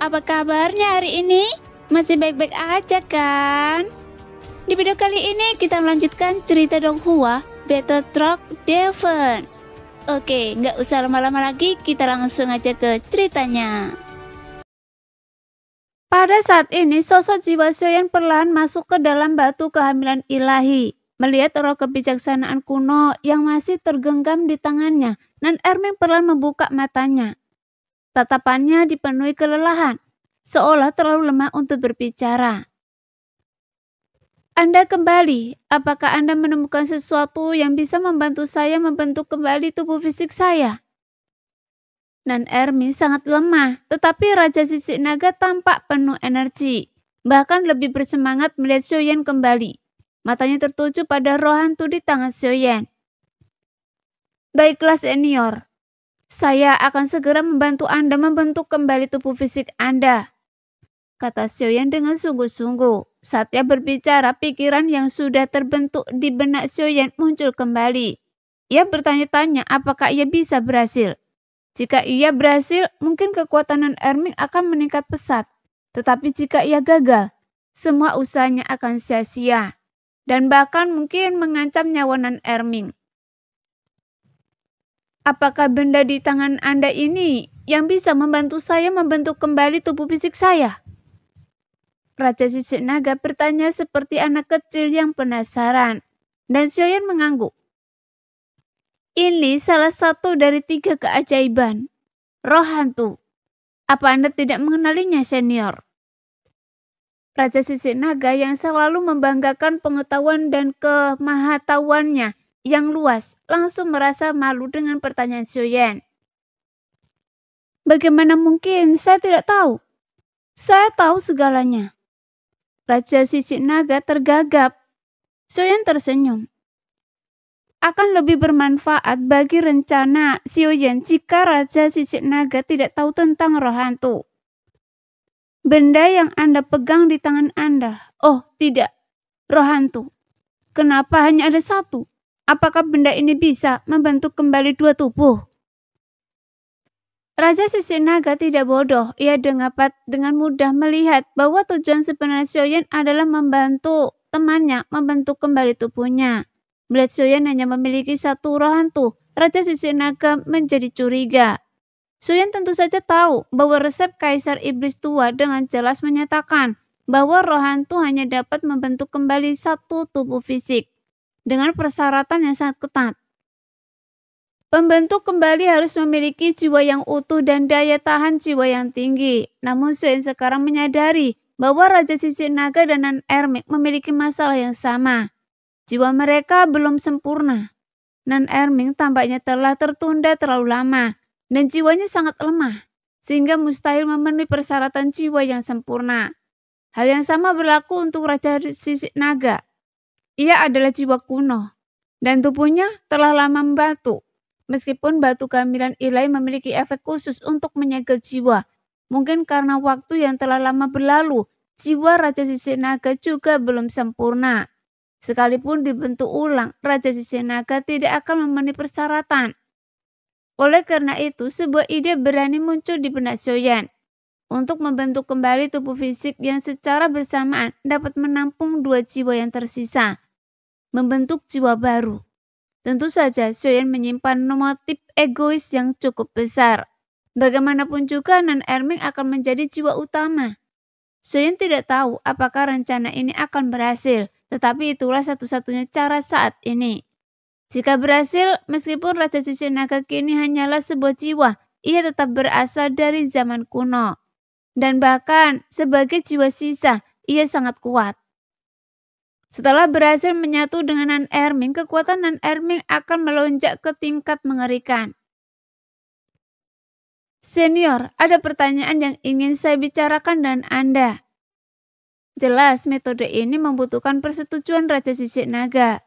apa kabarnya hari ini? Masih baik-baik aja kan? Di video kali ini kita melanjutkan cerita Donghua Battle Truck Devon. Oke, nggak usah lama-lama lagi, kita langsung aja ke ceritanya. Pada saat ini, sosok jiwa Xiaoyan perlahan masuk ke dalam batu kehamilan ilahi. Melihat roh kebijaksanaan kuno yang masih tergenggam di tangannya, Nan Erming perlahan membuka matanya. Tatapannya dipenuhi kelelahan, seolah terlalu lemah untuk berbicara. Anda kembali, apakah Anda menemukan sesuatu yang bisa membantu saya membentuk kembali tubuh fisik saya? Nan Erming sangat lemah, tetapi Raja Sisik Naga tampak penuh energi, bahkan lebih bersemangat melihat Xiaoyan kembali. Matanya tertuju pada roh hantu di tangan Xiaoyan. Baiklah senior, saya akan segera membantu Anda membentuk kembali tubuh fisik Anda, kata Xiaoyan dengan sungguh-sungguh. Saat ia berbicara, pikiran yang sudah terbentuk di benak Xiaoyan muncul kembali. Ia bertanya-tanya apakah ia bisa berhasil. Jika ia berhasil, mungkin kekuatan Nan Erming akan meningkat pesat. Tetapi jika ia gagal, semua usahanya akan sia-sia. Dan bahkan mungkin mengancam nyawa Nan Erming. Apakah benda di tangan Anda ini yang bisa membantu saya membentuk kembali tubuh fisik saya? Raja Sisik Naga bertanya seperti anak kecil yang penasaran. Dan Xiaoyan mengangguk. Ini salah satu dari 3 keajaiban. Roh hantu. Apa Anda tidak mengenalinya, senior? Raja Sisik Naga yang selalu membanggakan pengetahuan dan kemahatauannya yang luas langsung merasa malu dengan pertanyaan Xiaoyan. Bagaimana mungkin saya tidak tahu? Saya tahu segalanya. Raja Sisik Naga tergagap. Xiaoyan tersenyum. Akan lebih bermanfaat bagi rencana Xiaoyan jika Raja Sisik Naga tidak tahu tentang roh hantu. Benda yang Anda pegang di tangan Anda. Oh, tidak. Roh hantu. Kenapa hanya ada 1? Apakah benda ini bisa membentuk kembali 2 tubuh? Raja Sisik Naga tidak bodoh. Ia dapat dengan mudah melihat bahwa tujuan sebenarnya Xiaoyan adalah membantu temannya membentuk kembali tubuhnya. Melihat Xiaoyan hanya memiliki 1 roh hantu, Raja Sisik Naga menjadi curiga. Xiaoyan tentu saja tahu bahwa resep Kaisar Iblis Tua dengan jelas menyatakan bahwa roh hantu hanya dapat membentuk kembali 1 tubuh fisik dengan persyaratan yang sangat ketat. Pembentuk kembali harus memiliki jiwa yang utuh dan daya tahan jiwa yang tinggi. Namun Xiaoyan sekarang menyadari bahwa Raja Sisik Naga dan Nan Erming memiliki masalah yang sama. Jiwa mereka belum sempurna. Nan Erming tampaknya telah tertunda terlalu lama dan jiwanya sangat lemah, sehingga mustahil memenuhi persyaratan jiwa yang sempurna. Hal yang sama berlaku untuk Raja Sisik Naga. Ia adalah jiwa kuno, dan tubuhnya telah lama membatu. Meskipun batu kehamilan ilahi memiliki efek khusus untuk menyegel jiwa, mungkin karena waktu yang telah lama berlalu, jiwa Raja Sisik Naga juga belum sempurna. Sekalipun dibentuk ulang, Raja Sisik Naga tidak akan memenuhi persyaratan. Oleh karena itu, sebuah ide berani muncul di benak Xiaoyan untuk membentuk kembali tubuh fisik yang secara bersamaan dapat menampung 2 jiwa yang tersisa. Membentuk jiwa baru. Tentu saja Xiaoyan menyimpan motif egois yang cukup besar. Bagaimanapun juga Nan Erming akan menjadi jiwa utama. Xiaoyan tidak tahu apakah rencana ini akan berhasil, tetapi itulah satu-satunya cara saat ini. Jika berhasil, meskipun Raja Sisik Naga kini hanyalah sebuah jiwa, ia tetap berasal dari zaman kuno. Dan bahkan sebagai jiwa sisa, ia sangat kuat. Setelah berhasil menyatu dengan Nan Erming, kekuatan Nan Erming akan melonjak ke tingkat mengerikan. Senior, ada pertanyaan yang ingin saya bicarakan dengan Anda. Jelas, metode ini membutuhkan persetujuan Raja Sisik Naga.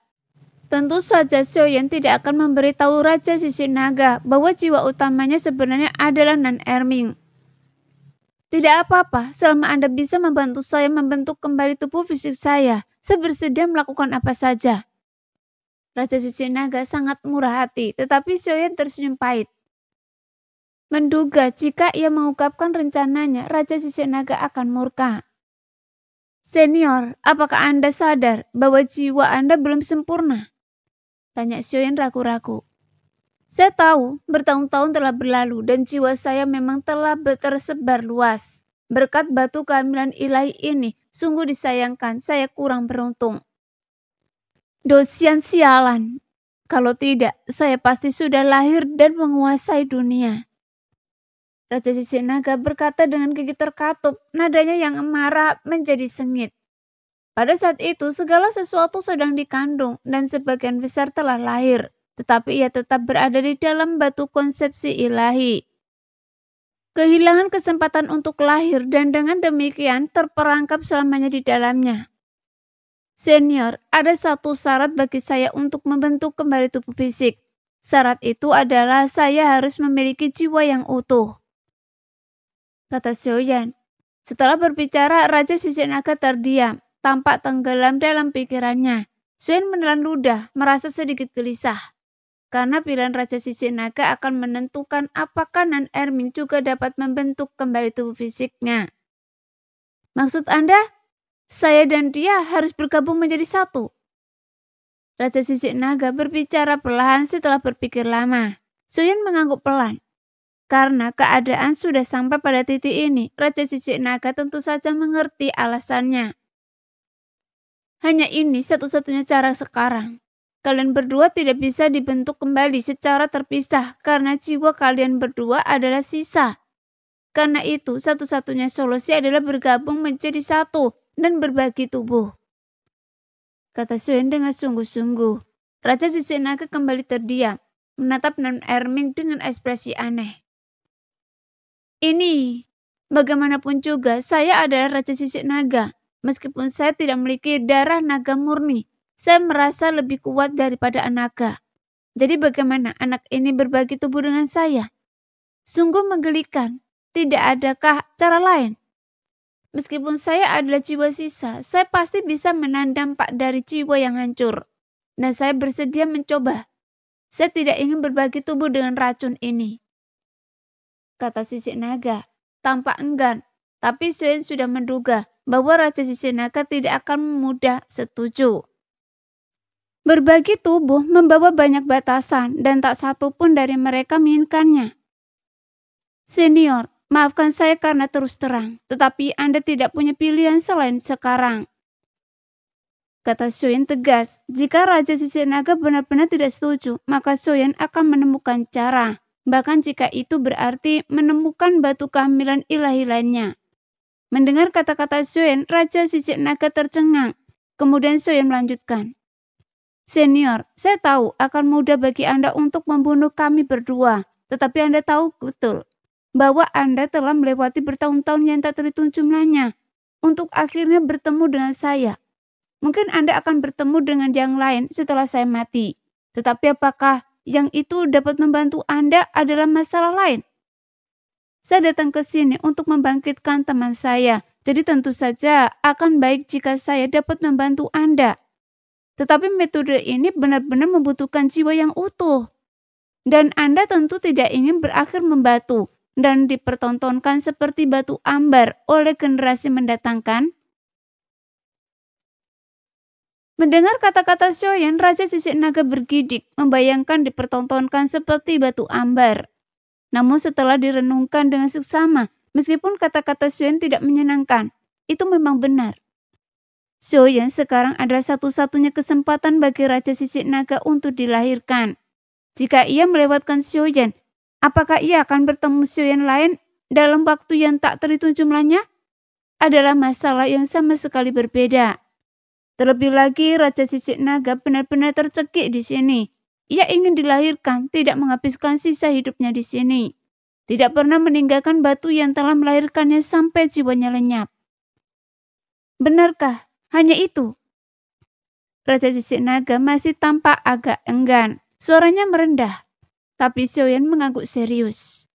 Tentu saja Xiaoyan tidak akan memberitahu Raja Sisik Naga bahwa jiwa utamanya sebenarnya adalah Nan Erming. Tidak apa-apa, selama Anda bisa membantu saya membentuk kembali tubuh fisik saya bersedia melakukan apa saja. Raja Sisik Naga sangat murah hati, tetapi Xiaoyan tersenyum pahit. menduga jika ia mengungkapkan rencananya, Raja Sisik Naga akan murka. Senior, apakah Anda sadar bahwa jiwa Anda belum sempurna? Tanya Xiaoyan ragu-ragu. Saya tahu bertahun-tahun telah berlalu dan jiwa saya memang telah tersebar luas. Berkat batu kehamilan ilahi ini, sungguh disayangkan saya kurang beruntung. Dosian sialan. Kalau tidak, saya pasti sudah lahir dan menguasai dunia. Raja Sisik Naga berkata dengan gigi terkatup, nadanya yang marah menjadi sengit. Pada saat itu, segala sesuatu sedang dikandung dan sebagian besar telah lahir, tetapi ia tetap berada di dalam batu konsepsi ilahi. Kehilangan kesempatan untuk lahir dan dengan demikian terperangkap selamanya di dalamnya. Senior, ada satu syarat bagi saya untuk membentuk kembali tubuh fisik. Syarat itu adalah saya harus memiliki jiwa yang utuh, kata Xiaoyan. Setelah berbicara, Raja Sisik Naga terdiam, tampak tenggelam dalam pikirannya. Xiaoyan menelan ludah, merasa sedikit gelisah. Karena pilihan Raja Sisik Naga akan menentukan apakah Nan Erming juga dapat membentuk kembali tubuh fisiknya. Maksud Anda, saya dan dia harus bergabung menjadi satu? Raja Sisik Naga berbicara perlahan setelah berpikir lama. Xiaoyan mengangguk pelan. Karena keadaan sudah sampai pada titik ini, Raja Sisik Naga tentu saja mengerti alasannya. Hanya ini satu-satunya cara sekarang. Kalian berdua tidak bisa dibentuk kembali secara terpisah karena jiwa kalian berdua adalah sisa. Karena itu, satu-satunya solusi adalah bergabung menjadi satu dan berbagi tubuh, kata Xiaoyan dengan sungguh-sungguh. Raja Sisik Naga kembali terdiam, menatap Nan Erming dengan ekspresi aneh. Ini, bagaimanapun juga, saya adalah Raja Sisik Naga. Meskipun saya tidak memiliki darah naga murni, saya merasa lebih kuat daripada naga. Jadi bagaimana anak ini berbagi tubuh dengan saya? Sungguh menggelikan. Tidak adakah cara lain? Meskipun saya adalah jiwa sisa, saya pasti bisa menahan dampak dari jiwa yang hancur. Dan saya bersedia mencoba. Saya tidak ingin berbagi tubuh dengan racun ini, kata Sisik Naga, tampak enggan. Tapi Xiaoyan sudah menduga bahwa Raja Sisik Naga tidak akan mudah setuju. Berbagi tubuh membawa banyak batasan dan tak satu pun dari mereka menginginkannya. Senior, maafkan saya karena terus terang, tetapi Anda tidak punya pilihan selain sekarang, kata Xiaoyan tegas. Jika Raja Sisik Naga benar-benar tidak setuju, maka Xiaoyan akan menemukan cara. Bahkan jika itu berarti menemukan batu kehamilan ilahi lainnya. Mendengar kata-kata Xiaoyan, Raja Sisik Naga tercengang. Kemudian Xiaoyan melanjutkan. Senior, saya tahu akan mudah bagi Anda untuk membunuh kami berdua. Tetapi Anda tahu betul bahwa Anda telah melewati bertahun-tahun yang tak terhitung jumlahnya untuk akhirnya bertemu dengan saya. Mungkin Anda akan bertemu dengan yang lain setelah saya mati. Tetapi apakah yang itu dapat membantu Anda adalah masalah lain? Saya datang ke sini untuk membangkitkan teman saya. Jadi tentu saja akan baik jika saya dapat membantu Anda. Tetapi metode ini benar-benar membutuhkan jiwa yang utuh. Dan Anda tentu tidak ingin berakhir membatu dan dipertontonkan seperti batu ambar oleh generasi mendatangkan. Mendengar kata-kata Xiaoyan, Raja Sisik Naga bergidik, membayangkan dipertontonkan seperti batu ambar. Namun setelah direnungkan dengan seksama, meskipun kata-kata Xiaoyan tidak menyenangkan, itu memang benar. Xiaoyan sekarang adalah satu-satunya kesempatan bagi Raja Sisik Naga untuk dilahirkan. Jika ia melewatkan Xiaoyan, apakah ia akan bertemu Xiaoyan lain dalam waktu yang tak terhitung jumlahnya? Adalah masalah yang sama sekali berbeda. Terlebih lagi, Raja Sisik Naga benar-benar tercekik di sini. Ia ingin dilahirkan, tidak menghabiskan sisa hidupnya di sini. Tidak pernah meninggalkan batu yang telah melahirkannya sampai jiwanya lenyap. Benarkah? Hanya itu? Raja Sisik Naga masih tampak agak enggan. Suaranya merendah. Tapi Xiaoyan mengangguk serius.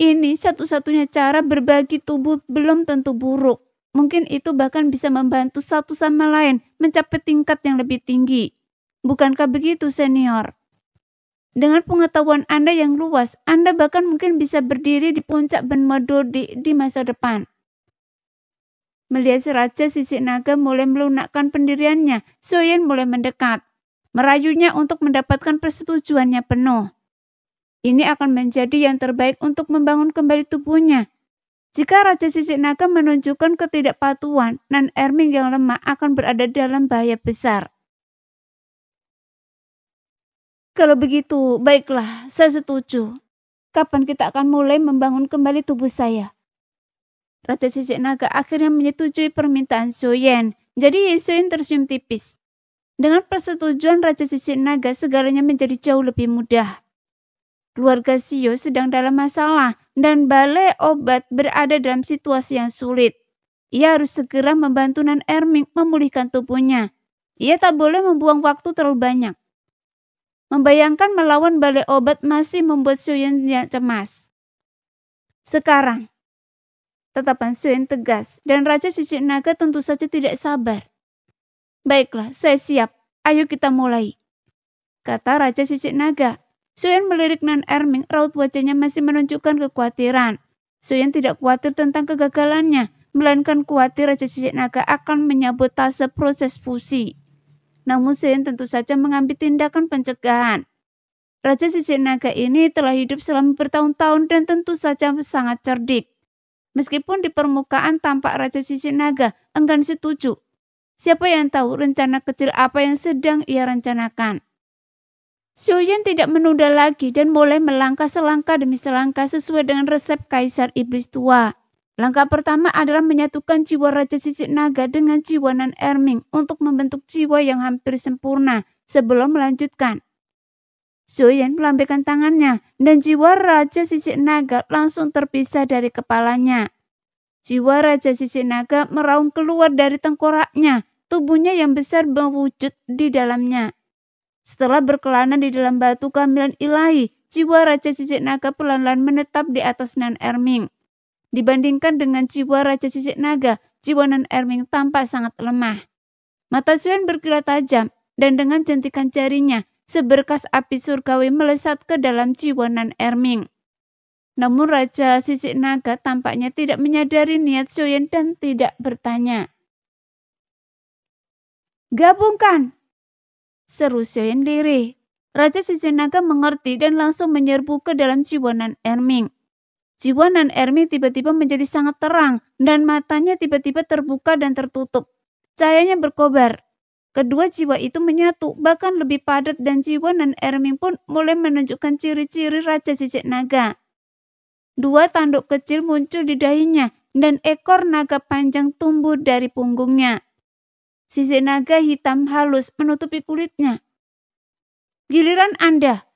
Ini satu-satunya cara berbagi tubuh belum tentu buruk. Mungkin itu bahkan bisa membantu satu sama lain mencapai tingkat yang lebih tinggi. Bukankah begitu, senior? Dengan pengetahuan Anda yang luas, Anda bahkan mungkin bisa berdiri di puncak benua Dodi di masa depan. Melihat Raja Sisik Naga mulai melunakkan pendiriannya, Soyen mulai mendekat, merayunya untuk mendapatkan persetujuannya penuh. Ini akan menjadi yang terbaik untuk membangun kembali tubuhnya. Jika Raja Sisik Naga menunjukkan ketidakpatuhan, Nan Erming yang lemah akan berada dalam bahaya besar. Kalau begitu, baiklah, saya setuju. Kapan kita akan mulai membangun kembali tubuh saya? Raja Sisik Naga akhirnya menyetujui permintaan Soyen. Jadi Soyen tersenyum tipis. Dengan persetujuan Raja Sisik Naga, segalanya menjadi jauh lebih mudah. Keluarga Sio sedang dalam masalah dan balai obat berada dalam situasi yang sulit. Ia harus segera membantu Nan Erming memulihkan tubuhnya. Ia tak boleh membuang waktu terlalu banyak. Membayangkan melawan balai obat masih membuat Soyen cemas. Sekarang, tatapan Soyen tegas dan Raja Sisik Naga tentu saja tidak sabar. Baiklah, saya siap. Ayo kita mulai, kata Raja Sisik Naga. Soyen melirik Nan Erming, raut wajahnya masih menunjukkan kekhawatiran. Soyen tidak khawatir tentang kegagalannya, melainkan khawatir Raja Sisik Naga akan menyabotase proses fusi. Namun Soyen tentu saja mengambil tindakan pencegahan. Raja Sisik Naga ini telah hidup selama bertahun-tahun dan tentu saja sangat cerdik. Meskipun di permukaan tampak Raja Sisik Naga enggan setuju. Siapa yang tahu rencana kecil apa yang sedang ia rencanakan. Soyen tidak menunda lagi dan mulai melangkah selangkah demi selangkah sesuai dengan resep Kaisar Iblis Tua. Langkah pertama adalah menyatukan jiwa Raja Sisik Naga dengan jiwa Nan Erming untuk membentuk jiwa yang hampir sempurna sebelum melanjutkan. Soyen melambaikan tangannya dan jiwa Raja Sisik Naga langsung terpisah dari kepalanya. Jiwa Raja Sisik Naga meraung keluar dari tengkoraknya, tubuhnya yang besar berwujud di dalamnya. Setelah berkelana di dalam batu kehamilan ilahi, jiwa Raja Sisik Naga pelan-pelan menetap di atas Nan Erming. Dibandingkan dengan jiwa Raja Sisik Naga, jiwa Nan Erming tampak sangat lemah. Mata Soyen berkilat tajam dan dengan jentikan jarinya, seberkas api surgawi melesat ke dalam jiwa Nan Erming. Namun Raja Sisik Naga tampaknya tidak menyadari niat Soyen dan tidak bertanya. Gabungkan, seru Soyen lirih. Raja Sisik Naga mengerti dan langsung menyerbu ke dalam jiwa Nan Erming. Jiwa Nan Erming tiba-tiba menjadi sangat terang dan matanya tiba-tiba terbuka dan tertutup. Cahayanya berkobar. Kedua jiwa itu menyatu, bahkan lebih padat dan jiwa Nan Erming pun mulai menunjukkan ciri-ciri Raja Sisik Naga. Dua tanduk kecil muncul di dahinya dan ekor naga panjang tumbuh dari punggungnya. Sisik naga hitam halus menutupi kulitnya. Giliran Anda.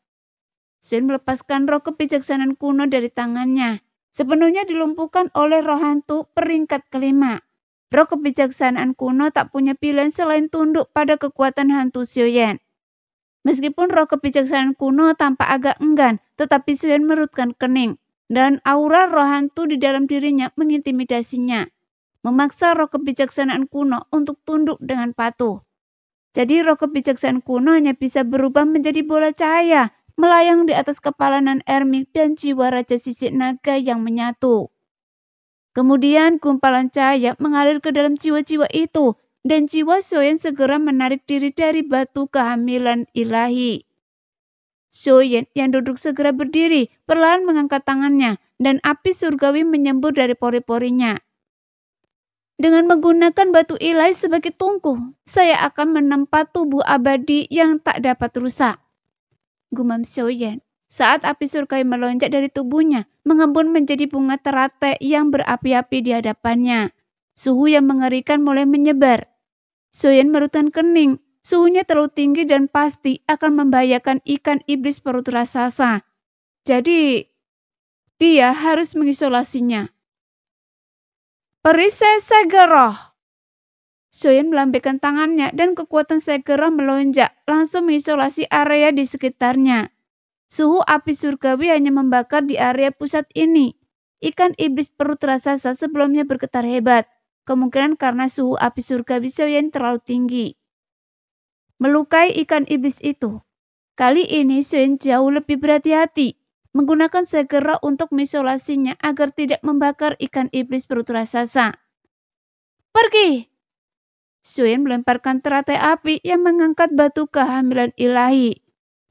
Soyen melepaskan roh kebijaksanaan kuno dari tangannya. Sepenuhnya dilumpuhkan oleh roh hantu peringkat kelima. Roh kebijaksanaan kuno tak punya pilihan selain tunduk pada kekuatan hantu Soyen. Meskipun roh kebijaksanaan kuno tampak agak enggan, tetapi Soyen merutkan kening. Dan aura roh hantu di dalam dirinya mengintimidasinya. Memaksa roh kebijaksanaan kuno untuk tunduk dengan patuh. Jadi roh kebijaksanaan kuno hanya bisa berubah menjadi bola cahaya, melayang di atas kepala Nan Erming dan jiwa Raja Sisik Naga yang menyatu. Kemudian gumpalan cahaya mengalir ke dalam jiwa-jiwa itu dan jiwa Soyen segera menarik diri dari batu kehamilan ilahi. Soyen yang duduk segera berdiri, perlahan mengangkat tangannya dan api surgawi menyembur dari pori-porinya. Dengan menggunakan batu ilahi sebagai tungku, saya akan menempa tubuh abadi yang tak dapat rusak. Gumam Soyen saat api surgawi melonjak dari tubuhnya, mengembun menjadi bunga teratai yang berapi-api di hadapannya. Suhu yang mengerikan mulai menyebar. Soyen merutkan kening. Suhunya terlalu tinggi dan pasti akan membahayakan ikan iblis perut raksasa. Jadi, dia harus mengisolasinya. Perisai Segeroh. Soyen melambaikan tangannya dan kekuatan Segeroh melonjak, langsung mengisolasi area di sekitarnya. Suhu api surgawi hanya membakar di area pusat ini. Ikan iblis perut raksasa sebelumnya bergetar hebat, kemungkinan karena suhu api surgawi Soyen terlalu tinggi. Melukai ikan iblis itu. Kali ini Suen jauh lebih berhati-hati, menggunakan segera untuk mengisolasinya agar tidak membakar ikan iblis perut raksasa. Pergi! Suen melemparkan teratai api yang mengangkat batu kehamilan ilahi.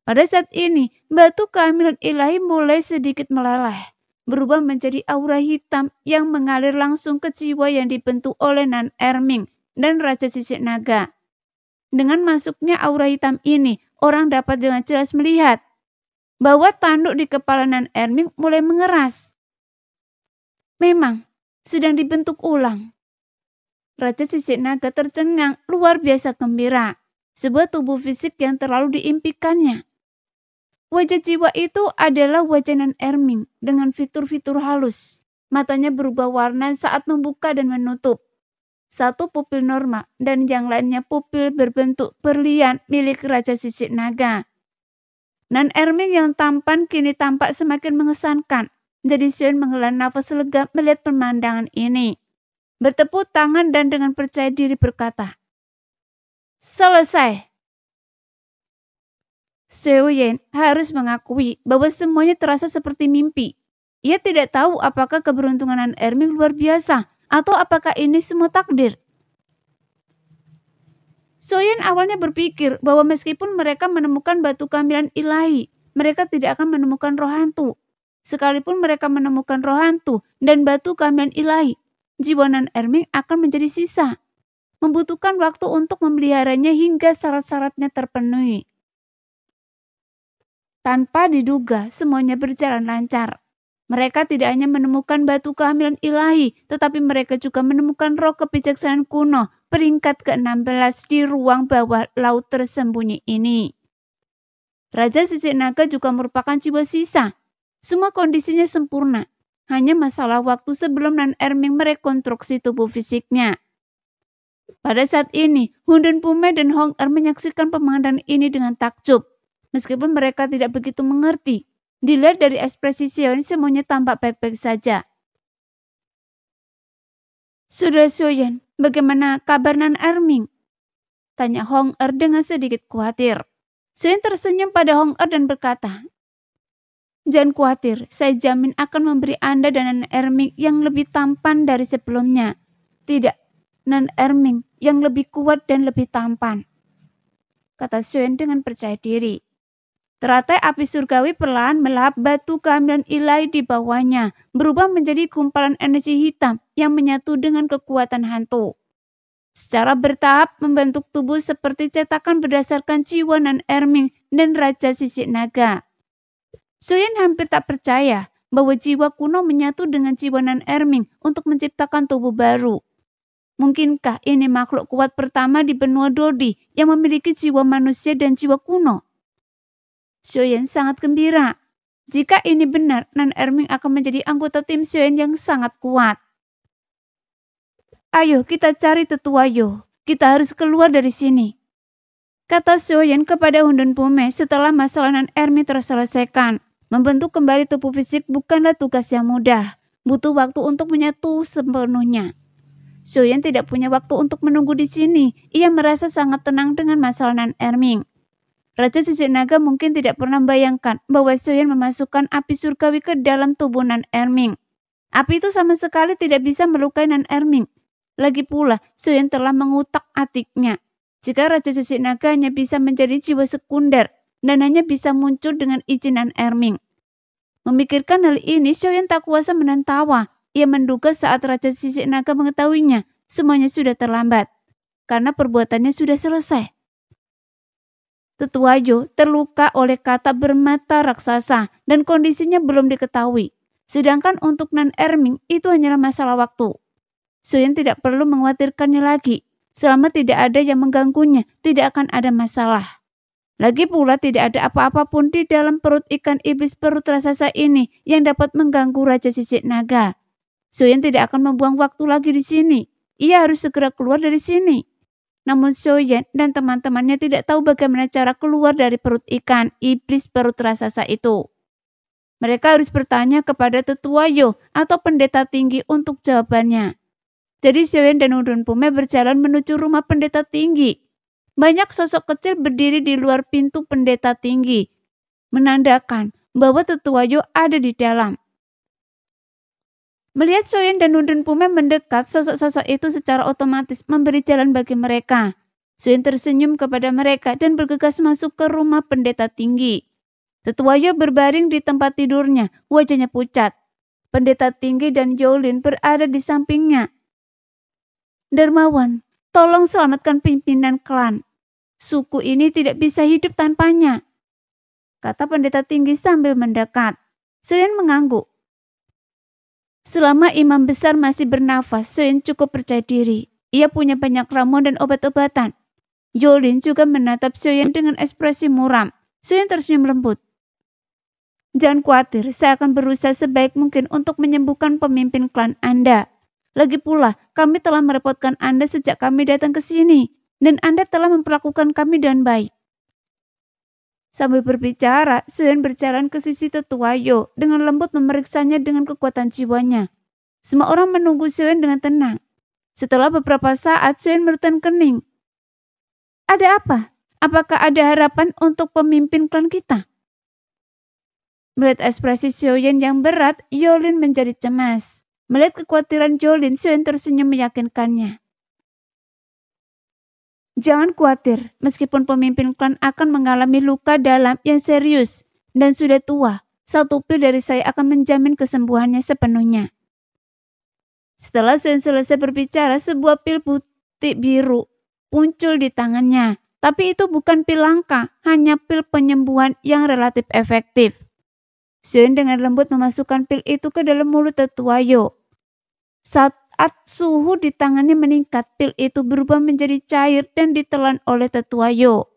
Pada saat ini, batu kehamilan ilahi mulai sedikit meleleh, berubah menjadi aura hitam yang mengalir langsung ke jiwa yang dibentuk oleh Nan Erming dan Raja Sisik Naga. Dengan masuknya aura hitam ini, orang dapat dengan jelas melihat bahwa tanduk di kepala Nan Erming mulai mengeras. Memang, sedang dibentuk ulang. Raja Sisik Naga tercengang luar biasa gembira, sebuah tubuh fisik yang terlalu diimpikannya. Wajah jiwa itu adalah wajah Nan Erming dengan fitur-fitur halus. Matanya berubah warna saat membuka dan menutup. Satu pupil normal dan yang lainnya pupil berbentuk berlian milik Raja Sisik Naga. Nan Erming yang tampan kini tampak semakin mengesankan. Jadi Suen menghela nafas lega melihat pemandangan ini. Bertepuk tangan dan dengan percaya diri berkata, "Selesai." Suen harus mengakui bahwa semuanya terasa seperti mimpi. Ia tidak tahu apakah keberuntungan Nan Erming luar biasa atau apakah ini semua takdir. Suen awalnya berpikir bahwa meskipun mereka menemukan batu kehamilan ilahi, mereka tidak akan menemukan roh hantu. Sekalipun mereka menemukan roh hantu dan batu kehamilan ilahi, jiwa Nan Erming akan menjadi sisa, membutuhkan waktu untuk memeliharanya hingga syarat-syaratnya terpenuhi. Tanpa diduga, semuanya berjalan lancar. Mereka tidak hanya menemukan batu kehamilan ilahi, tetapi mereka juga menemukan roh kebijaksanaan kuno peringkat ke-16 di ruang bawah laut tersembunyi ini. Raja Sisik Naga juga merupakan jiwa sisa. Semua kondisinya sempurna. Hanya masalah waktu sebelum Nan Erming merekonstruksi tubuh fisiknya. Pada saat ini, Hundun Pume dan Hong Er menyaksikan pemandangan ini dengan takjub. Meskipun mereka tidak begitu mengerti, dilihat dari ekspresi Suen semuanya tampak baik-baik saja. Saudara Suen, bagaimana kabar Nan Erming? Tanya Hong Er dengan sedikit khawatir. Suen tersenyum pada Hong Er dan berkata, "Jangan khawatir, saya jamin akan memberi Anda dan Nan Erming yang lebih tampan dari sebelumnya. Tidak, Nan Erming yang lebih kuat dan lebih tampan," kata Suen dengan percaya diri. Teratai api surgawi perlahan melahap batu kehamilan ilahi di bawahnya, berubah menjadi gumpalan energi hitam yang menyatu dengan kekuatan hantu. Secara bertahap membentuk tubuh seperti cetakan berdasarkan jiwa Nan Erming dan Raja Sisik Naga. Suen hampir tak percaya bahwa jiwa kuno menyatu dengan jiwa Nan Erming untuk menciptakan tubuh baru. Mungkinkah ini makhluk kuat pertama di benua Dodi yang memiliki jiwa manusia dan jiwa kuno? Suen sangat gembira. Jika ini benar, Nan Erming akan menjadi anggota tim Suen yang sangat kuat. "Ayo kita cari tetua Yo. Kita harus keluar dari sini," kata Suen kepada Hundun Pume setelah masalah Nan Erming terselesaikan. Membentuk kembali tubuh fisik bukanlah tugas yang mudah. Butuh waktu untuk menyatu sepenuhnya. Suen tidak punya waktu untuk menunggu di sini. Ia merasa sangat tenang dengan masalah Nan Erming. Raja Sisik Naga mungkin tidak pernah membayangkan bahwa Suen memasukkan api surgawi ke dalam tubuh Nan Erming. Api itu sama sekali tidak bisa melukai Nan Erming. Lagi pula, Suen telah mengutak-atiknya. Jika Raja Sisik Naga hanya bisa menjadi jiwa sekunder dan hanya bisa muncul dengan izin Nan Erming. Memikirkan hal ini, Suen tak kuasa menahan tawa. Ia menduga saat Raja Sisik Naga mengetahuinya, semuanya sudah terlambat, karena perbuatannya sudah selesai. Tetua Yo terluka oleh kata bermata raksasa dan kondisinya belum diketahui. Sedangkan untuk Nan Erming itu hanyalah masalah waktu. Suen tidak perlu mengkhawatirkannya lagi. Selama tidak ada yang mengganggunya, tidak akan ada masalah. Lagi pula tidak ada apa-apa pun di dalam perut ikan iblis perut raksasa ini yang dapat mengganggu Raja Sisik Naga. Suen tidak akan membuang waktu lagi di sini. Ia harus segera keluar dari sini. Namun Suen dan teman-temannya tidak tahu bagaimana cara keluar dari perut ikan iblis perut raksasa itu. Mereka harus bertanya kepada tetua Yo atau pendeta tinggi untuk jawabannya. Jadi Suen dan Hundun Pume berjalan menuju rumah pendeta tinggi. Banyak sosok kecil berdiri di luar pintu pendeta tinggi, menandakan bahwa Tetua Yo ada di dalam. Melihat Soyen dan Nundun Pume mendekat, sosok-sosok itu secara otomatis memberi jalan bagi mereka. Soyen tersenyum kepada mereka dan bergegas masuk ke rumah pendeta tinggi. Tetua Yo berbaring di tempat tidurnya, wajahnya pucat. Pendeta tinggi dan Yolin berada di sampingnya. Dermawan, tolong selamatkan pimpinan klan. Suku ini tidak bisa hidup tanpanya, kata pendeta tinggi sambil mendekat. Soyen mengangguk. Selama imam besar masih bernafas, Soyen cukup percaya diri. Ia punya banyak ramuan dan obat-obatan. Yolin juga menatap Soyen dengan ekspresi muram. Soyen tersenyum lembut. Jangan khawatir, saya akan berusaha sebaik mungkin untuk menyembuhkan pemimpin klan Anda. Lagi pula, kami telah merepotkan Anda sejak kami datang ke sini, dan Anda telah memperlakukan kami dengan baik. Sambil berbicara, Soyen berjalan ke sisi Tetua Yo dengan lembut memeriksanya dengan kekuatan jiwanya. Semua orang menunggu Soyen dengan tenang. Setelah beberapa saat, Soyen merutkan kening. Ada apa? Apakah ada harapan untuk pemimpin klan kita? Melihat ekspresi Soyen yang berat, Yolin menjadi cemas. Melihat kekhawatiran Yolin, Soyen tersenyum meyakinkannya. Jangan khawatir, meskipun pemimpin klan akan mengalami luka dalam yang serius dan sudah tua, satu pil dari saya akan menjamin kesembuhannya sepenuhnya. Setelah Soyen selesai berbicara, sebuah pil putih biru muncul di tangannya. Tapi itu bukan pil langka, hanya pil penyembuhan yang relatif efektif. Soyen dengan lembut memasukkan pil itu ke dalam mulut Tetua Yo. Saat suhu di tangannya meningkat, pil itu berubah menjadi cair dan ditelan oleh Tetua Yo.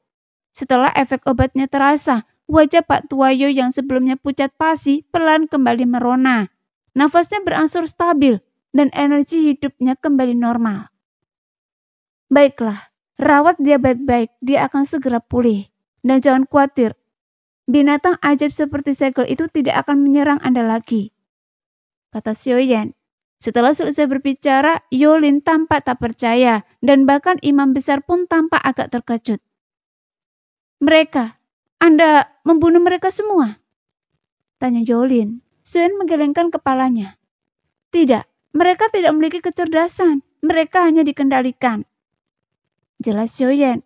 Setelah efek obatnya terasa, wajah Pak Tua Yo yang sebelumnya pucat pasi pelan kembali merona. Nafasnya berangsur stabil dan energi hidupnya kembali normal. Baiklah, rawat dia baik-baik, dia akan segera pulih. Dan jangan khawatir, binatang ajaib seperti segel itu tidak akan menyerang Anda lagi, kata Soyen. Setelah selesai berbicara, Yolin tampak tak percaya dan bahkan imam besar pun tampak agak terkejut. Mereka, Anda membunuh mereka semua? Tanya Yolin. Soyen menggelengkan kepalanya. Tidak, mereka tidak memiliki kecerdasan, mereka hanya dikendalikan, jelas Soyen.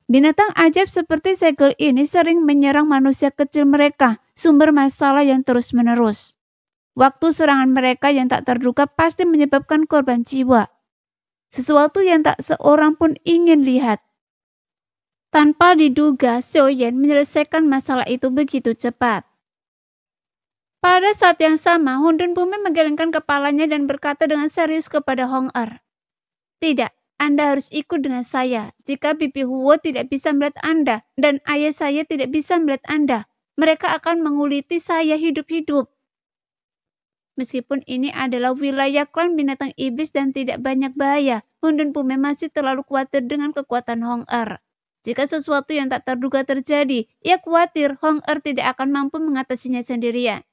Binatang ajaib seperti segel ini sering menyerang manusia kecil mereka, sumber masalah yang terus-menerus. Waktu serangan mereka yang tak terduga pasti menyebabkan korban jiwa. Sesuatu yang tak seorang pun ingin lihat. Tanpa diduga, Soyen menyelesaikan masalah itu begitu cepat. Pada saat yang sama, Hundun Bumi menggelengkan kepalanya dan berkata dengan serius kepada Hong Er. Tidak, Anda harus ikut dengan saya. Jika Bibi Huo tidak bisa melihat Anda dan ayah saya tidak bisa melihat Anda, mereka akan menguliti saya hidup-hidup. Meskipun ini adalah wilayah klan binatang iblis dan tidak banyak bahaya, Hundun Pume masih terlalu khawatir dengan kekuatan Hong Er. Jika sesuatu yang tak terduga terjadi, ia khawatir Hong Er tidak akan mampu mengatasinya sendirian.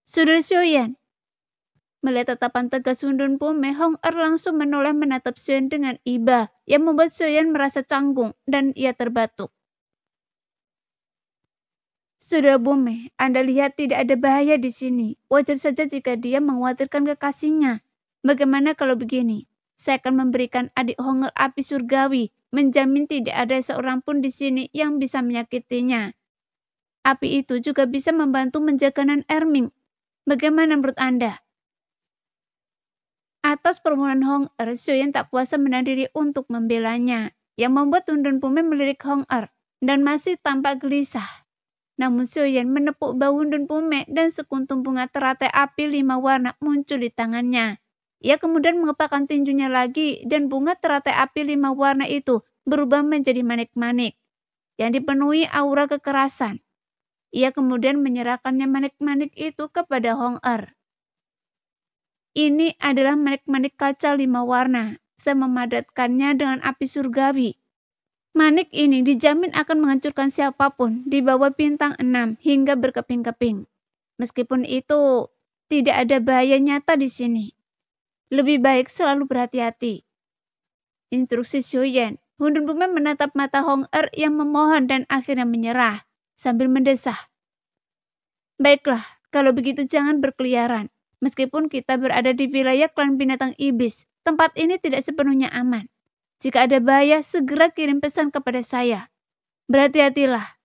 Saudara Soyen, melihat tatapan tegas Hundun Pume, Hong Er langsung menoleh menatap Soyen dengan iba, yang membuat Soyen merasa canggung dan ia terbatuk. Saudara Bume, Anda lihat tidak ada bahaya di sini. Wajar saja jika dia mengkhawatirkan kekasihnya. Bagaimana kalau begini? Saya akan memberikan adik Honger api surgawi, menjamin tidak ada seorang pun di sini yang bisa menyakitinya. Api itu juga bisa membantu menjaga Nan Erming. Bagaimana menurut Anda? Atas permohonan Honger, Soyen tak kuasa menahan diri untuk membelanya, yang membuat Hundun Pume melirik Honger dan masih tampak gelisah. Namun Soyen menepuk bahu Hundun Pume dan sekuntum bunga teratai api 5 warna muncul di tangannya. Ia kemudian mengepakkan tinjunya lagi dan bunga teratai api 5 warna itu berubah menjadi manik-manik yang dipenuhi aura kekerasan. Ia kemudian menyerahkannya manik-manik itu kepada Hong Er. Ini adalah manik-manik kaca 5 warna. Saya memadatkannya dengan api surgawi. Manik ini dijamin akan menghancurkan siapapun di bawah bintang 6 hingga berkeping-keping. Meskipun itu tidak ada bahaya nyata di sini. Lebih baik selalu berhati-hati. Instruksi Soyen. Hundun Pume menatap mata Hong Er yang memohon dan akhirnya menyerah sambil mendesah. Baiklah, kalau begitu jangan berkeliaran. Meskipun kita berada di wilayah klan binatang iblis, tempat ini tidak sepenuhnya aman. Jika ada bahaya, segera kirim pesan kepada saya. Berhati-hatilah.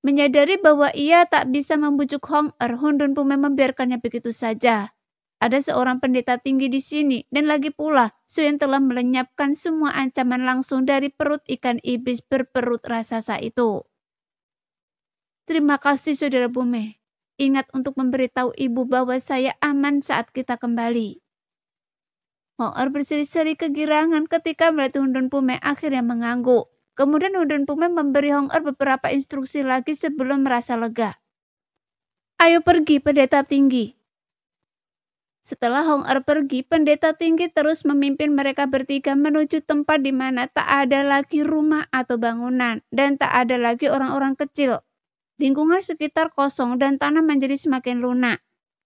Menyadari bahwa ia tak bisa membujuk Hong Er, Hundun Pume membiarkannya begitu saja. Ada seorang pendeta tinggi di sini, dan lagi pula Suyen telah melenyapkan semua ancaman langsung dari perut ikan iblis berperut raksasa itu. Terima kasih Saudara Pume. Ingat untuk memberitahu ibu bahwa saya aman saat kita kembali. Hong Er berseri-seri kegirangan ketika melihat Hundun Pume akhirnya mengangguk. Kemudian Hundun Pume memberi Hong Er beberapa instruksi lagi sebelum merasa lega. Ayo pergi, pendeta tinggi. Setelah Hong Er pergi, pendeta tinggi terus memimpin mereka bertiga menuju tempat di mana tak ada lagi rumah atau bangunan dan tak ada lagi orang-orang kecil. Lingkungan sekitar kosong dan tanah menjadi semakin lunak.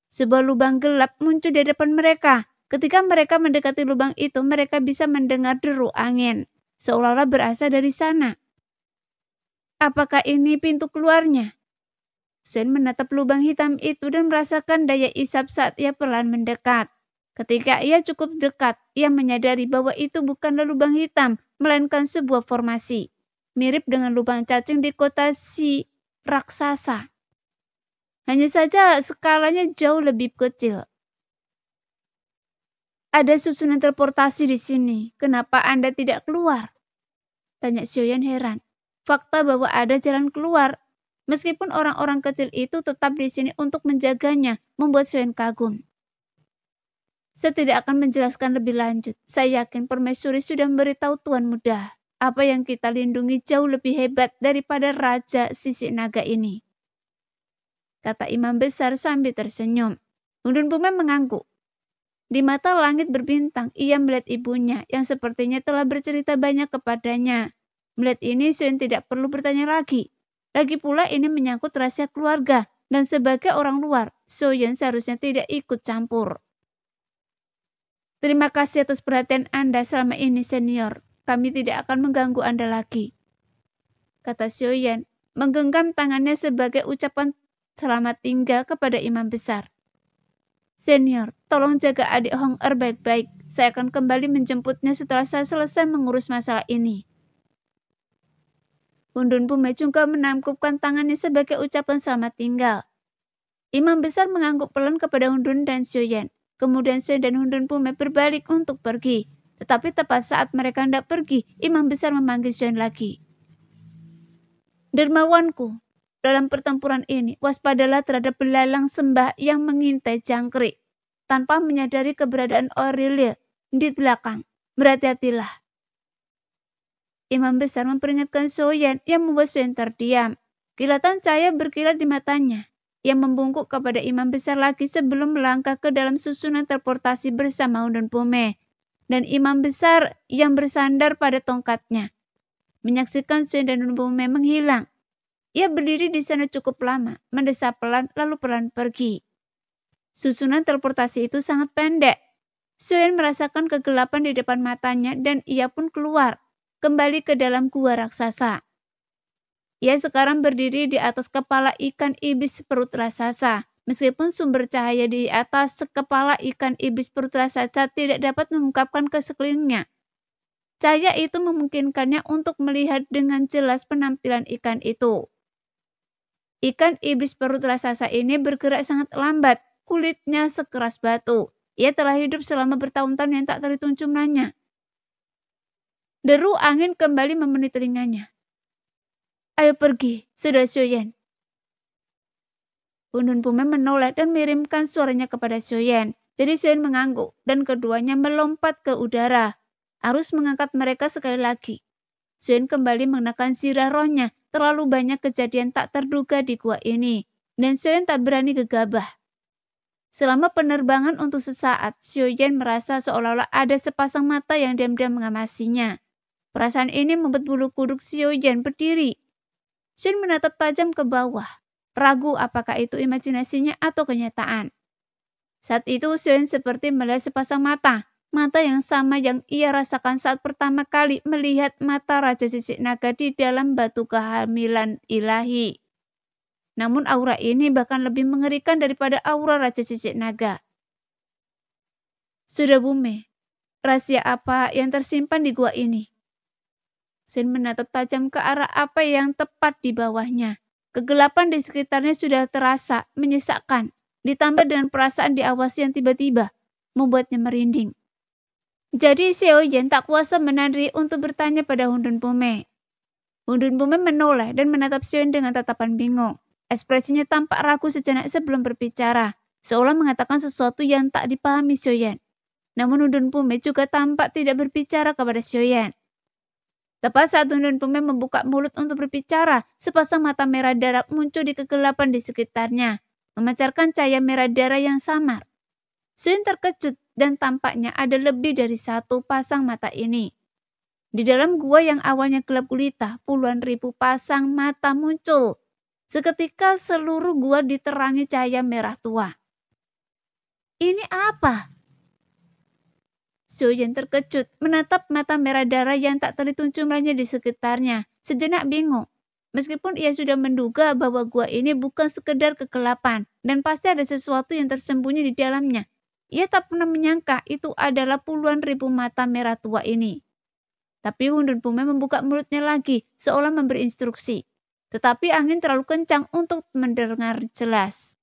Sebuah lubang gelap muncul di depan mereka. Ketika mereka mendekati lubang itu, mereka bisa mendengar deru angin, seolah-olah berasal dari sana. Apakah ini pintu keluarnya? Suyen menatap lubang hitam itu dan merasakan daya isap saat ia perlahan mendekat. Ketika ia cukup dekat, ia menyadari bahwa itu bukanlah lubang hitam, melainkan sebuah formasi. Mirip dengan lubang cacing di kota si raksasa. Hanya saja skalanya jauh lebih kecil. Ada susunan teleportasi di sini. Kenapa Anda tidak keluar? Tanya Xiaoyan heran. Fakta bahwa ada jalan keluar, meskipun orang-orang kecil itu tetap di sini untuk menjaganya, membuat Xiaoyan kagum. Saya tidak akan menjelaskan lebih lanjut. Saya yakin Permaisuri sudah memberitahu Tuan Muda. Apa yang kita lindungi jauh lebih hebat daripada Raja Sisik Naga ini. Kata imam besar sambil tersenyum. Hundun Pume mengangguk. Di mata langit berbintang, ia melihat ibunya yang sepertinya telah bercerita banyak kepadanya. Melihat ini, Suyen tidak perlu bertanya lagi. Lagi pula ini menyangkut rahasia keluarga, dan sebagai orang luar, Suyen seharusnya tidak ikut campur. Terima kasih atas perhatian Anda selama ini, senior. Kami tidak akan mengganggu Anda lagi. Kata Suyen, menggenggam tangannya sebagai ucapan selamat tinggal kepada imam besar. Senior, tolong jaga adik Hong Er baik-baik. Saya akan kembali menjemputnya setelah saya selesai mengurus masalah ini. Hundun Pume juga menangkupkan tangannya sebagai ucapan selamat tinggal. Imam besar mengangguk pelan kepada Hundun dan Xiaoyan. Kemudian Xiaoyan dan Hundun Pume berbalik untuk pergi. Tetapi tepat saat mereka hendak pergi, imam besar memanggil Xiaoyan lagi. Dermawanku, dalam pertempuran ini, waspadalah terhadap belalang sembah yang mengintai jangkrik. Tanpa menyadari keberadaan Aurelia di belakang, berhati-hatilah. Imam besar memperingatkan Xiaoyan yang membuat Xiaoyan terdiam. Kilatan cahaya berkilat di matanya. Ia membungkuk kepada imam besar lagi sebelum melangkah ke dalam susunan teleportasi bersama Hundun Pume. Dan imam besar yang bersandar pada tongkatnya. Menyaksikan Xiaoyan dan Hundun Pume menghilang. Ia berdiri di sana cukup lama, mendesah pelan lalu pelan pergi. Susunan teleportasi itu sangat pendek. Xiaoyan merasakan kegelapan di depan matanya dan ia pun keluar, kembali ke dalam gua raksasa. Ia sekarang berdiri di atas kepala ikan iblis perut raksasa. Meskipun sumber cahaya di atas kepala ikan iblis perut raksasa tidak dapat mengungkapkan ke sekelilingnya. Cahaya itu memungkinkannya untuk melihat dengan jelas penampilan ikan itu. Ikan iblis perut raksasa ini bergerak sangat lambat, kulitnya sekeras batu. Ia telah hidup selama bertahun-tahun yang tak terhitung jumlahnya. Deru angin kembali memenuhi telinganya. Ayo pergi, Saudara Xiaoyan. Hundun Pume menoleh dan mengirimkan suaranya kepada Xiaoyan. Jadi Xiaoyan mengangguk dan keduanya melompat ke udara. Arus mengangkat mereka sekali lagi. Xiaoyan kembali mengenakan zirah rohnya. Terlalu banyak kejadian tak terduga di gua ini, dan Xiaoyan tak berani gegabah. Selama penerbangan untuk sesaat, Xiaoyan merasa seolah-olah ada sepasang mata yang diam-diam mengamasinya. Perasaan ini membuat bulu kuduk Xiaoyan berdiri. Xiaoyan menatap tajam ke bawah, ragu apakah itu imajinasinya atau kenyataan. Saat itu Xiaoyan seperti melihat sepasang mata mata yang sama yang ia rasakan saat pertama kali melihat mata Raja Sisik Naga di dalam batu kehamilan ilahi. Namun aura ini bahkan lebih mengerikan daripada aura Raja Sisik Naga. Sudah Bume, rahasia apa yang tersimpan di gua ini? Sun menatap tajam ke arah apa yang tepat di bawahnya. Kegelapan di sekitarnya sudah terasa menyesakkan, ditambah dengan perasaan diawasi yang tiba-tiba membuatnya merinding. Jadi Xiaoyan tak kuasa menahan diri untuk bertanya pada Hundun Pume. Hundun Pume menoleh dan menatap Xiaoyan dengan tatapan bingung. Ekspresinya tampak ragu sejenak sebelum berbicara, seolah mengatakan sesuatu yang tak dipahami Xiaoyan. Namun Hundun Pume juga tampak tidak berbicara kepada Xiaoyan. Tepat saat Hundun Pume membuka mulut untuk berbicara, sepasang mata merah darah muncul di kegelapan di sekitarnya, memancarkan cahaya merah darah yang samar. Xiaoyan terkejut dan tampaknya ada lebih dari satu pasang mata ini. Di dalam gua yang awalnya gelap gulita, puluhan ribu pasang mata muncul. Seketika seluruh gua diterangi cahaya merah tua. Ini apa? Xiaoyan terkejut menatap mata merah darah yang tak terhitung jumlahnya di sekitarnya. Sejenak bingung. Meskipun ia sudah menduga bahwa gua ini bukan sekedar kegelapan dan pasti ada sesuatu yang tersembunyi di dalamnya. Ia tak pernah menyangka itu adalah puluhan ribu mata merah tua ini. Tapi Hundun Pume membuka mulutnya lagi seolah memberi instruksi. Tetapi angin terlalu kencang untuk mendengar jelas.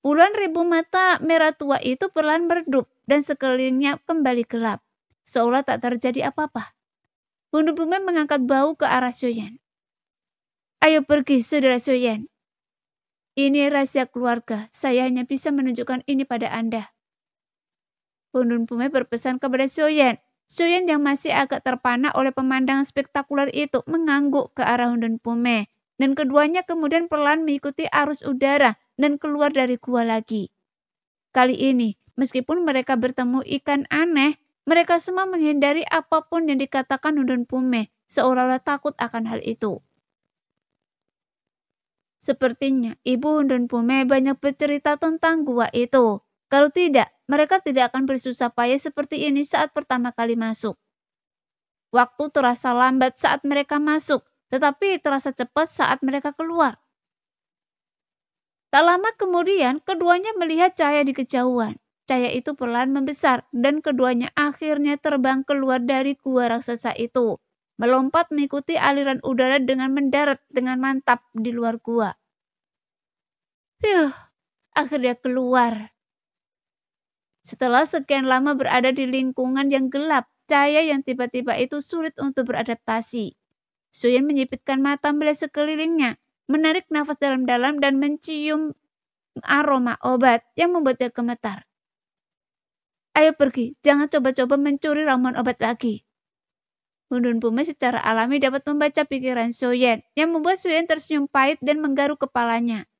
Puluhan ribu mata merah tua itu perlahan meredup dan sekelilingnya kembali gelap. Seolah tak terjadi apa-apa. Hundun Pume mengangkat bahu ke arah Xiaoyan. Ayo pergi, saudara Xiaoyan. Ini rahasia keluarga. Saya hanya bisa menunjukkan ini pada Anda. Hundun Pume berpesan kepada Xiaoyan. Xiaoyan yang masih agak terpana oleh pemandangan spektakuler itu mengangguk ke arah Hundun Pume. Dan keduanya kemudian perlahan mengikuti arus udara dan keluar dari gua lagi. Kali ini, meskipun mereka bertemu ikan aneh, mereka semua menghindari apapun yang dikatakan Hundun Pume, seolah-olah takut akan hal itu. Sepertinya Ibu Hundun Pume banyak bercerita tentang gua itu. Kalau tidak, mereka tidak akan bersusah payah seperti ini saat pertama kali masuk. Waktu terasa lambat saat mereka masuk, tetapi terasa cepat saat mereka keluar. Tak lama kemudian, keduanya melihat cahaya di kejauhan. Cahaya itu perlahan membesar dan keduanya akhirnya terbang keluar dari gua raksasa itu, melompat mengikuti aliran udara dengan mendarat dengan mantap di luar gua. Akhirnya keluar. Setelah sekian lama berada di lingkungan yang gelap, cahaya yang tiba-tiba itu sulit untuk beradaptasi. Xiaoyan menyipitkan mata melihat sekelilingnya, menarik nafas dalam-dalam dan mencium aroma obat yang membuatnya gemetar. Ayo pergi, jangan coba-coba mencuri ramuan obat lagi. Hundun Pume secara alami dapat membaca pikiran Xiaoyan, yang membuat Xiaoyan tersenyum pahit dan menggaruk kepalanya.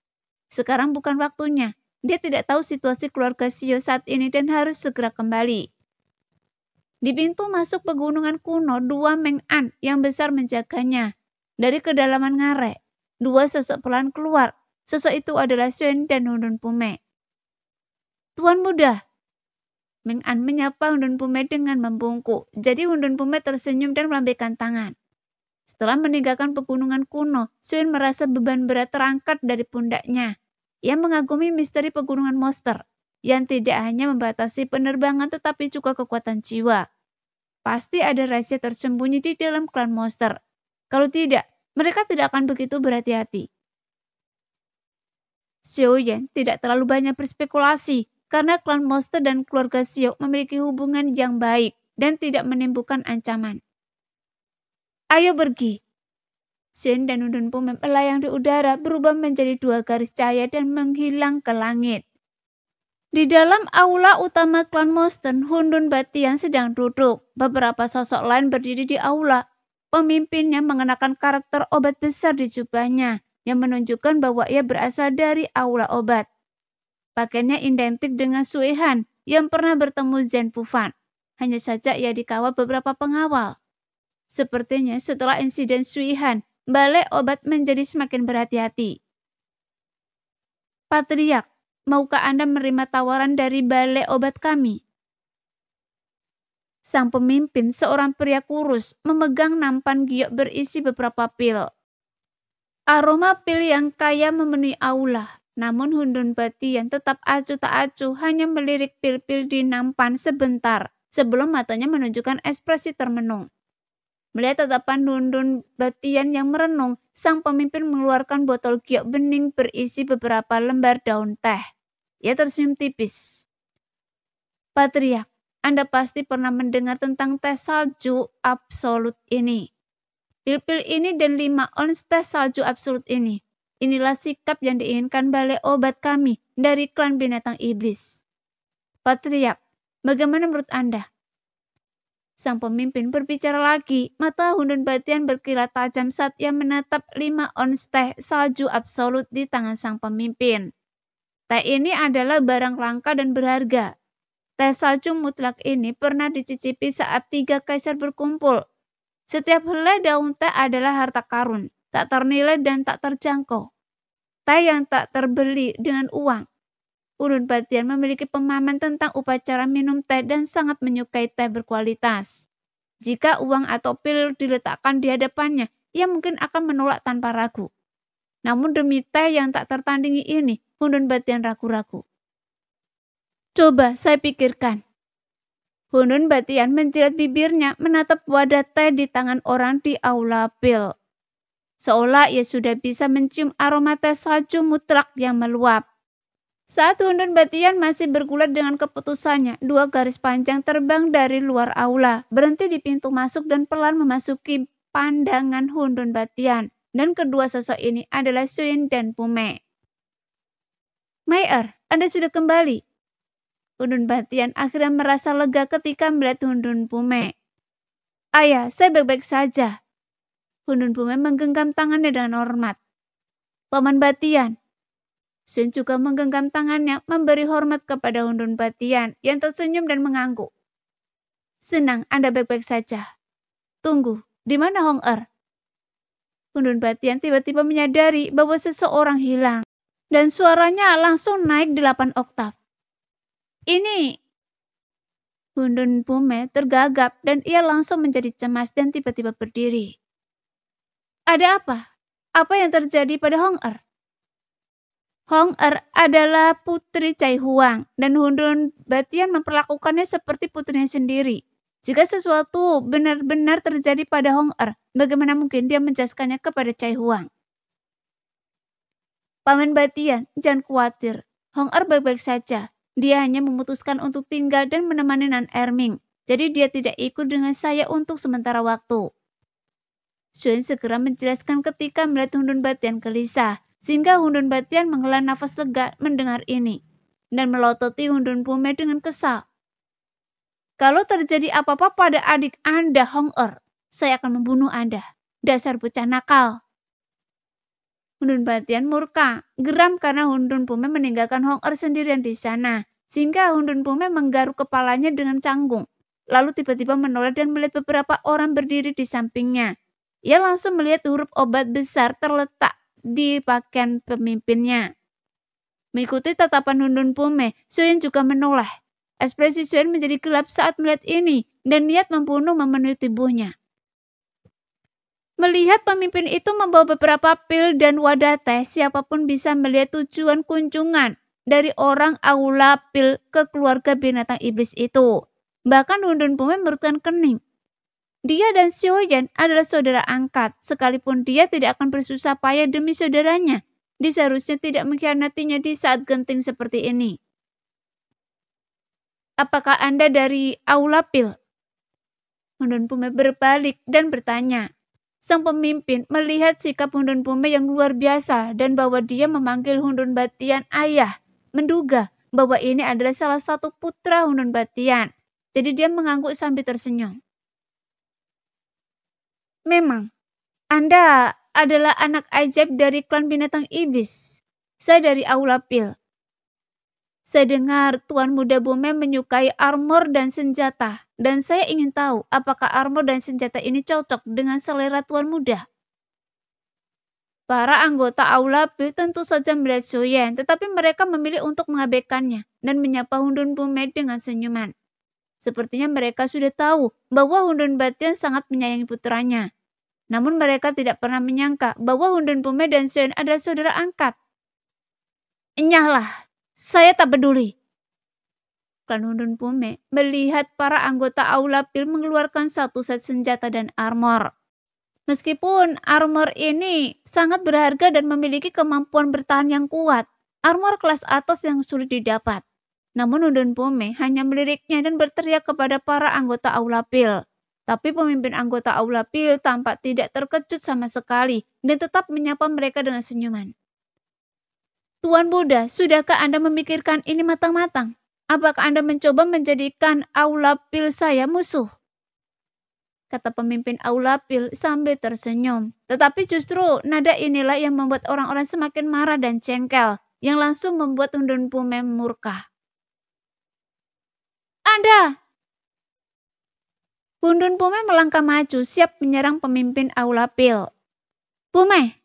Sekarang bukan waktunya. Dia tidak tahu situasi keluarga Xiao saat ini dan harus segera kembali. Di pintu masuk pegunungan kuno, dua Meng An yang besar menjaganya. Dari kedalaman ngarai, dua sosok pelan keluar. Sosok itu adalah Xiaoyan dan Hundun Pume. Tuan muda. Meng An menyapa Hundun Pume dengan membungkuk. Jadi Hundun Pume tersenyum dan melambaikan tangan. Setelah meninggalkan pegunungan kuno, Xiaoyan merasa beban berat terangkat dari pundaknya. Ia mengagumi misteri pegunungan monster yang tidak hanya membatasi penerbangan tetapi juga kekuatan jiwa. Pasti ada rahasia tersembunyi di dalam klan monster. Kalau tidak, mereka tidak akan begitu berhati-hati. Xiaoyan tidak terlalu banyak berspekulasi karena klan monster dan keluarga Xiao memiliki hubungan yang baik dan tidak menimbulkan ancaman. Ayo pergi. Xiaoyan dan Hundun Pume melayang di udara berubah menjadi dua garis cahaya dan menghilang ke langit. Di dalam aula utama klan monster, Hundun Batian sedang duduk. Beberapa sosok lain berdiri di aula. Pemimpinnya mengenakan karakter obat besar di jubahnya, yang menunjukkan bahwa ia berasal dari aula obat. Pakaiannya identik dengan Sui Han yang pernah bertemu Zhen Pufan. Hanya saja ia dikawal beberapa pengawal. Sepertinya setelah insiden Sui Han, balai obat menjadi semakin berhati-hati. Patriark, maukah Anda menerima tawaran dari balai obat kami? Sang pemimpin, seorang pria kurus, memegang nampan giok berisi beberapa pil. Aroma pil yang kaya memenuhi aula. Namun Hundun Batian tetap acuh tak acuh, hanya melirik pil-pil di nampan sebentar sebelum matanya menunjukkan ekspresi termenung. Melihat tatapan Hundun Batian yang merenung, sang pemimpin mengeluarkan botol giok bening berisi beberapa lembar daun teh. Ia tersenyum tipis. Patriark, Anda pasti pernah mendengar tentang teh salju absolut ini. Pil-pil ini dan 5 ons teh salju absolut ini. Inilah sikap yang diinginkan balai obat kami dari klan binatang iblis. Patriark, bagaimana menurut Anda? Sang pemimpin berbicara lagi. Mata Hundun Batian berkilat tajam saat ia menatap 5 ons teh salju absolut di tangan sang pemimpin. Teh ini adalah barang langka dan berharga. Teh salju mutlak ini pernah dicicipi saat 3 kaisar berkumpul. Setiap helai daun teh adalah harta karun, tak ternilai dan tak terjangkau. Teh yang tak terbeli dengan uang. Hundun Batian memiliki pemahaman tentang upacara minum teh dan sangat menyukai teh berkualitas. Jika uang atau pil diletakkan di hadapannya, ia mungkin akan menolak tanpa ragu. Namun demi teh yang tak tertandingi ini, Hundun Batian ragu-ragu. Coba saya pikirkan. Hundun Batian menjilat bibirnya menatap wadah teh di tangan orang di aula pil. Seolah ia sudah bisa mencium aroma teh salju mutlak yang meluap. Saat Hundun Batian masih bergulat dengan keputusannya, 2 garis panjang terbang dari luar aula, berhenti di pintu masuk dan pelan memasuki pandangan Hundun Batian. Dan kedua sosok ini adalah Suyin dan Pume. Mayer, Anda sudah kembali. Hundun Batian akhirnya merasa lega ketika melihat Hundun Pume. Ayah, saya baik-baik saja. Hundun Pume menggenggam tangannya dengan hormat. Paman Batian. Sun juga menggenggam tangannya memberi hormat kepada Hundun Batian yang tersenyum dan mengangguk. Senang Anda baik-baik saja. Tunggu, di mana Hong Er? Hundun Batian tiba-tiba menyadari bahwa seseorang hilang. Dan suaranya langsung naik 8 oktav. Ini. Hundun Pume tergagap dan ia langsung menjadi cemas dan tiba-tiba berdiri. Ada apa? Apa yang terjadi pada Hong Er? Hong Er adalah putri Cai Huang dan Hundun Batian memperlakukannya seperti putrinya sendiri. Jika sesuatu benar-benar terjadi pada Hong Er, bagaimana mungkin dia menjelaskannya kepada Cai Huang? Paman Batian, jangan khawatir. Hong Er baik-baik saja. Dia hanya memutuskan untuk tinggal dan menemani Nan Erming. Jadi dia tidak ikut dengan saya untuk sementara waktu. Sun segera menjelaskan ketika melihat Hundun Batian gelisah. Sehingga Hundun Batian menghela nafas lega mendengar ini. Dan melototi Hundun Pume dengan kesal. Kalau terjadi apa-apa pada adik Anda Hong Er, saya akan membunuh Anda. Dasar bocah nakal. Hundun Batian murka, geram karena Hundun Pume meninggalkan Hong Er sendirian di sana, sehingga Hundun Pume menggaruk kepalanya dengan canggung. Lalu tiba-tiba menoleh dan melihat beberapa orang berdiri di sampingnya. Ia langsung melihat huruf obat besar terletak di pakaian pemimpinnya. Mengikuti tatapan Hundun Pume, Suyin juga menoleh. Ekspresi Suyin menjadi gelap saat melihat ini, dan niat membunuh memenuhi tubuhnya. Melihat pemimpin itu membawa beberapa pil dan wadah teh, siapapun bisa melihat tujuan kunjungan dari orang aula pil ke keluarga binatang iblis itu. Bahkan Hundun Pume merutkan kening. Dia dan Xiaoyan adalah saudara angkat, sekalipun dia tidak akan bersusah payah demi saudaranya. Dia seharusnya tidak mengkhianatinya di saat genting seperti ini. Apakah Anda dari aula pil? Hundun Pume berbalik dan bertanya. Sang pemimpin melihat sikap Hundun Pume yang luar biasa dan bahwa dia memanggil Hundun Batian ayah, menduga bahwa ini adalah salah satu putra Hundun Batian. Jadi dia mengangguk sambil tersenyum. Memang, Anda adalah anak ajaib dari klan binatang iblis. Saya dari aula pil. Saya dengar Tuan Muda Pume menyukai armor dan senjata. Dan saya ingin tahu apakah armor dan senjata ini cocok dengan selera Tuan Muda. Para anggota aula pil tentu saja melihat Suyen, tetapi mereka memilih untuk mengabaikannya dan menyapa Hundun Pume dengan senyuman. Sepertinya mereka sudah tahu bahwa Hundun Batian sangat menyayangi putranya. Namun mereka tidak pernah menyangka bahwa Hundun Pume dan Suen adalah saudara angkat. Enyahlah, saya tak peduli. Klan Hundun Pume melihat para anggota Aula Pil mengeluarkan satu set senjata dan armor. Meskipun armor ini sangat berharga dan memiliki kemampuan bertahan yang kuat, armor kelas atas yang sulit didapat. Namun Hundun Pume hanya meliriknya dan berteriak kepada para anggota Aula Pil. Tapi pemimpin anggota Aula Pil tampak tidak terkejut sama sekali dan tetap menyapa mereka dengan senyuman. Tuan Buddha, sudahkah Anda memikirkan ini matang-matang? Apakah Anda mencoba menjadikan Aula Pil saya musuh? Kata pemimpin Aula Pil sambil tersenyum. Tetapi justru nada inilah yang membuat orang-orang semakin marah dan jengkel, yang langsung membuat Hundun Pume murka. Anda! Hundun Pume melangkah maju, siap menyerang pemimpin Aula Pil. Pume!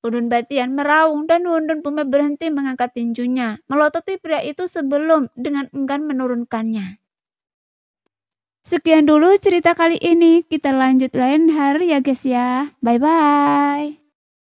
Hundun Batian meraung dan Hundun Pume berhenti mengangkat tinjunya, melototi pria itu sebelum dengan enggan menurunkannya. Sekian dulu cerita kali ini, kita lanjut lain hari ya guys ya. Bye-bye.